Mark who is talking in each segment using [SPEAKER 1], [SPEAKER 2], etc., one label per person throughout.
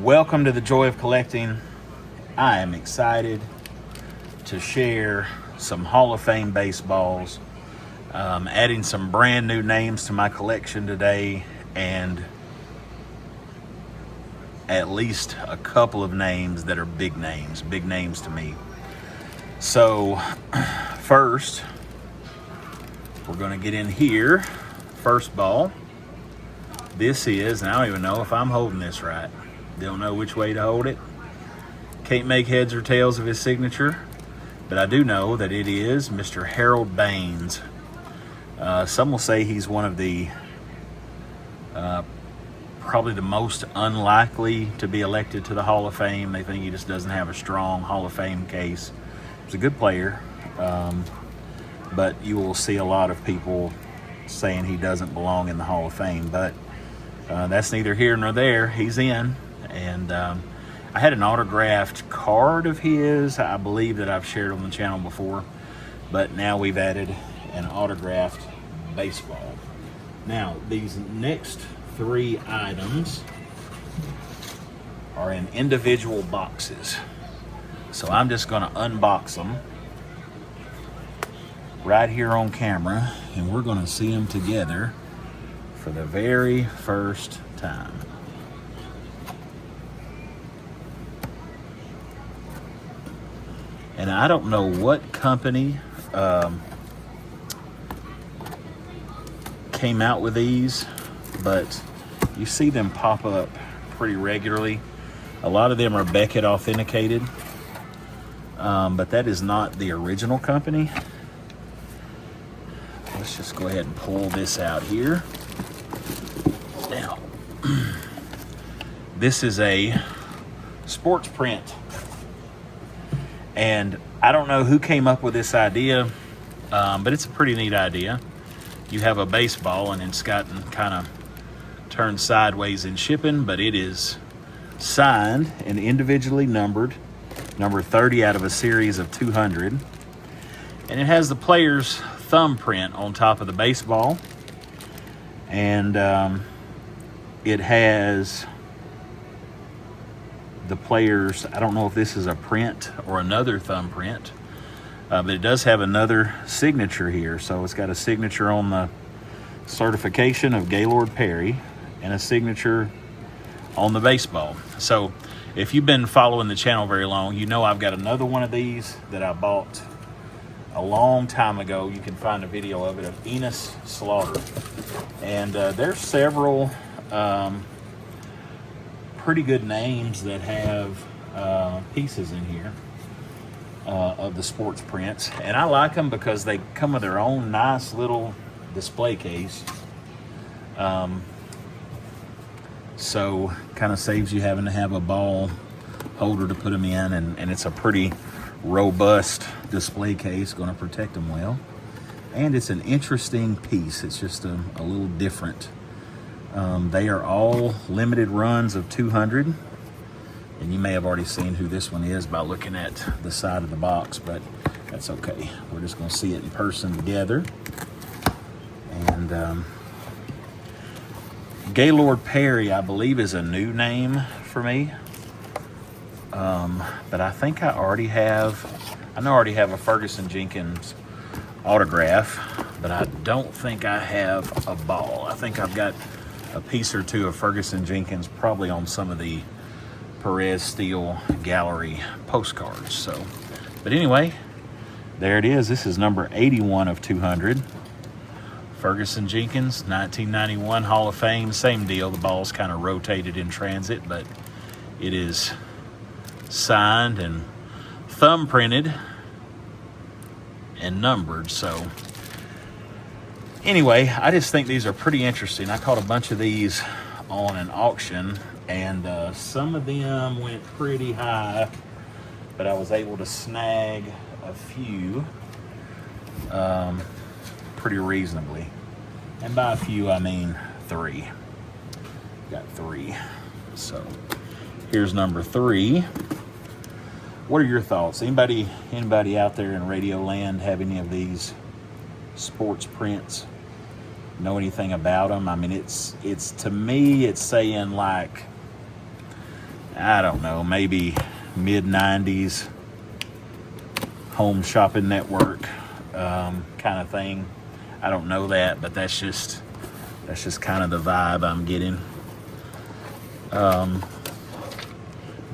[SPEAKER 1] Welcome to the Joy of Collecting. I am excited to share some Hall of Fame baseballs, adding some brand new names to my collection today, and at least a couple of names that are big names to me. So first, we're going to get in here. First ball. This is, and I don't even know if I'm holding this right. Don't know which way to hold it. Can't make heads or tails of his signature, but I do know that it is Mr. Harold Baines. Some will say he's one of the probably the most unlikely to be elected to the Hall of Fame. They think he just doesn't have a strong Hall of Fame case. He's a good player, but you will see a lot of people saying he doesn't belong in the Hall of Fame. But that's neither here nor there. He's in. And I had an autographed card of his, I believe, that I've shared on the channel before. But now we've added an autographed baseball. Now, these next three items are in individual boxes. So I'm just going to unbox them right here on camera, and we're going to see them together for the very first time. And I don't know what company came out with these, but you see them pop up pretty regularly. A lot of them are Beckett authenticated, but that is not the original company. Let's just go ahead and pull this out here. Now, this is a sports print. And I don't know who came up with this idea, but it's a pretty neat idea. You have a baseball and it's gotten kind of turned sideways in shipping, but it is signed and individually numbered, number 30 out of a series of 200. And it has the player's thumbprint on top of the baseball. And it has the players, I don't know if this is a print or another thumbprint, but it does have another signature here. So it's got a signature on the certification of Gaylord Perry and a signature on the baseball. So if you've been following the channel very long, you know I've got another one of these that I bought a long time ago. You can find a video of it, of Enos Slaughter. And there's several pretty good names that have pieces in here of the sports prints, and I like them because they come with their own nice little display case, so kind of saves you having to have a ball holder to put them in, and it's a pretty robust display case, going to protect them well. And it's an interesting piece. It's just a little different. They are all limited runs of 200, and you may have already seen who this one is by looking at the side of the box, but that's okay. We're just going to see it in person together. And Gaylord Perry, I believe, is a new name for me, but I think I know I already have a Ferguson Jenkins autograph, but I don't think I have a ball. I think I've got a piece or two of Ferguson Jenkins, probably on some of the Perez Steel Gallery postcards. So, but anyway, there it is. This is number 81 of 200. Ferguson Jenkins, 1991 Hall of Fame. Same deal. The ball's kind of rotated in transit, but it is signed and thumb printed and numbered. So anyway, I just think these are pretty interesting. I caught a bunch of these on an auction, and some of them went pretty high, but I was able to snag a few pretty reasonably. And by a few, I mean 3. Got 3. So here's number 3. What are your thoughts? Anybody out there in radio land have any of these sports prints? Know anything about them? I mean, it's to me, it's saying like I don't know, maybe mid-90s home shopping network kind of thing. I don't know that, but that's just kind of the vibe I'm getting. But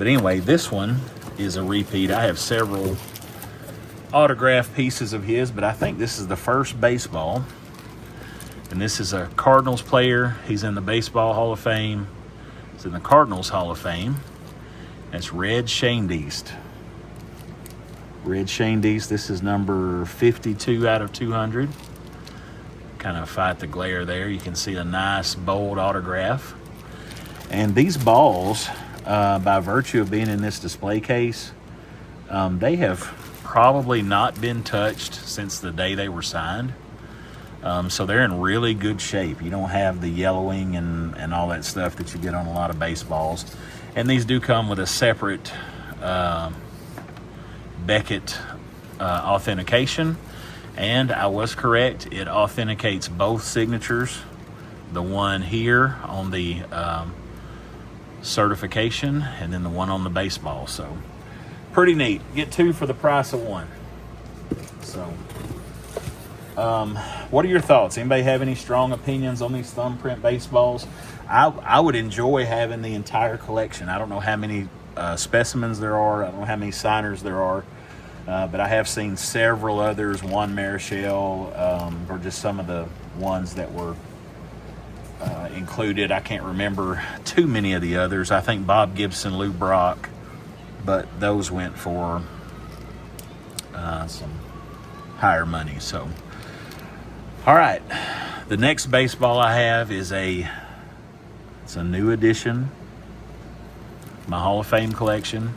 [SPEAKER 1] anyway, this one is a repeat. I have several autograph pieces of his, but I think this is the first baseball. And this is a Cardinals player. He's in the Baseball Hall of Fame. He's in the Cardinals Hall of Fame. That's Red Schoendienst. Red Schoendienst. This is number 52 out of 200. Kind of fight the glare there. You can see a nice, bold autograph. And these balls, by virtue of being in this display case, they have probably not been touched since the day they were signed. So they're in really good shape. You don't have the yellowing and all that stuff that you get on a lot of baseballs. And these do come with a separate Beckett authentication. And I was correct. It authenticates both signatures. The one here on the certification and then the one on the baseball. So pretty neat. Get two for the price of one. So what are your thoughts? Anybody have any strong opinions on these thumbprint baseballs? I would enjoy having the entire collection. I don't know how many specimens there are. I don't know how many signers there are. But I have seen several others. Juan Marichal, or just some of the ones that were included. I can't remember too many of the others. I think Bob Gibson, Lou Brock, but those went for some higher money. So, all right, the next baseball I have is it's a new addition, my Hall of Fame collection.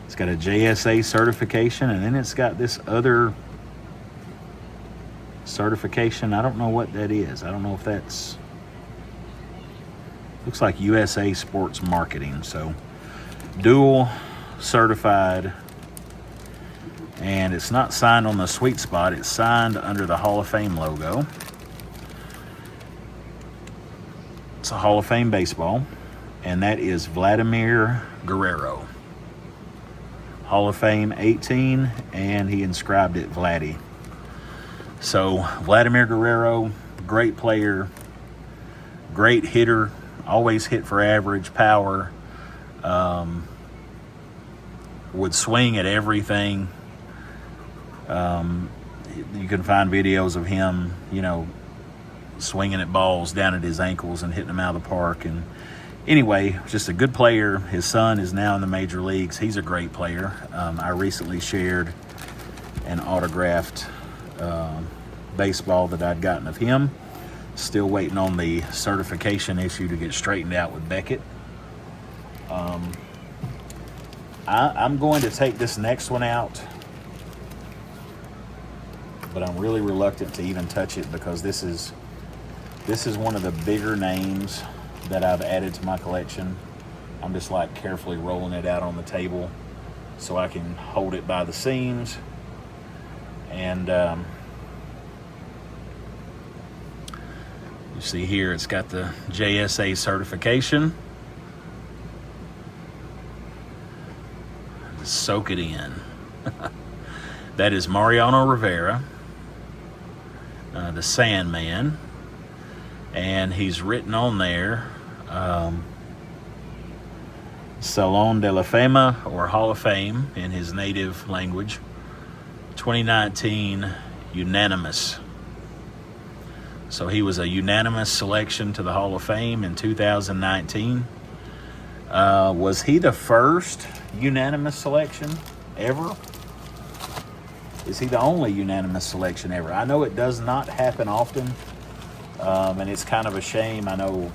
[SPEAKER 1] It's got a JSA certification, and then it's got this other certification. I don't know what that is. I don't know if that's, looks like USA Sports Marketing. So dual certified, and it's not signed on the sweet spot. It's signed under the Hall of Fame logo. It's a Hall of Fame baseball, and that is Vladimir Guerrero. Hall of Fame 18, and he inscribed it Vladdy. So Vladimir Guerrero, great player, great hitter, always hit for average, power, would swing at everything. You can find videos of him, swinging at balls down at his ankles and hitting them out of the park. And anyway, just a good player. His son is now in the major leagues. He's a great player. I recently shared an autographed baseball that I'd gotten of him. Still waiting on the certification issue to get straightened out with Beckett. I'm going to take this next one out, but I'm really reluctant to even touch it because this is one of the bigger names that I've added to my collection. I'm just like carefully rolling it out on the table so I can hold it by the seams. And you see here it's got the JSA certification. Just soak it in. That is Mariano Rivera, the Sandman. And he's written on there Salon de la Fama, or Hall of Fame in his native language, 2019 unanimous. So he was a unanimous selection to the Hall of Fame in 2019. Was he the first unanimous selection ever? Is he the only unanimous selection ever? I know it does not happen often. And it's kind of a shame. I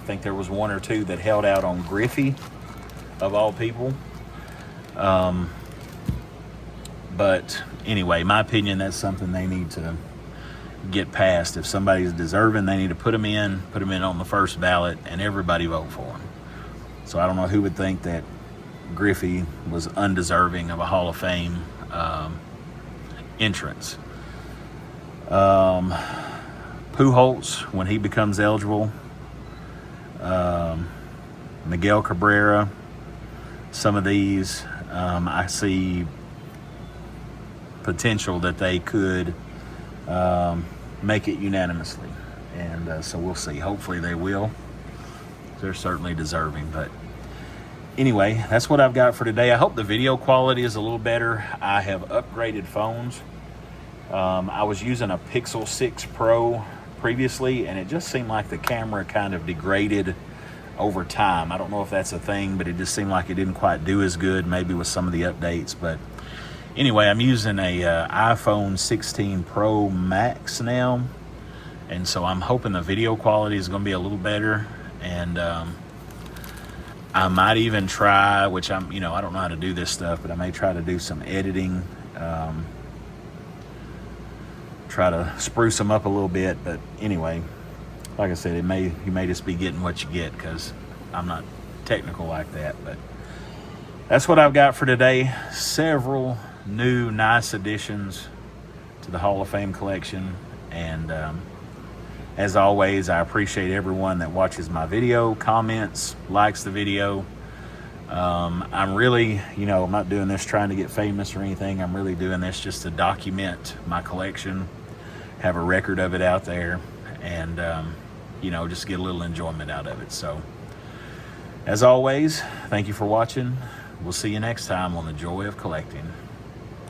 [SPEAKER 1] think there was one or two that held out on Griffey, of all people. But anyway, my opinion, that's something they need to get past. If somebody's deserving, they need to put them in on the first ballot, and everybody vote for them. So I don't know who would think that Griffey was undeserving of a Hall of Fame entrance. Pujols, when he becomes eligible, Miguel Cabrera. Some of these, I see potential that they could make it unanimously. And so we'll see. Hopefully they will. They're certainly deserving. But anyway, that's what I've got for today. I hope the video quality is a little better. I have upgraded phones. I was using a Pixel 6 Pro previously, and it just seemed like the camera kind of degraded over time. I don't know if that's a thing, but it just seemed like it didn't quite do as good, maybe with some of the updates. But anyway, I'm using a iPhone 16 Pro Max now, and so I'm hoping the video quality is going to be a little better. And I might even try, which I don't know how to do this stuff, but I may try to do some editing, try to spruce them up a little bit. But anyway, like I said, you may just be getting what you get, because I'm not technical like that. But that's what I've got for today. Several new nice additions to the Hall of Fame collection. And as always, I appreciate everyone that watches my video, comments, likes the video. I'm really, I'm not doing this trying to get famous or anything. I'm really doing this just to document my collection, have a record of it out there, and just get a little enjoyment out of it. So as always, thank you for watching. We'll see you next time on The Joy of Collecting.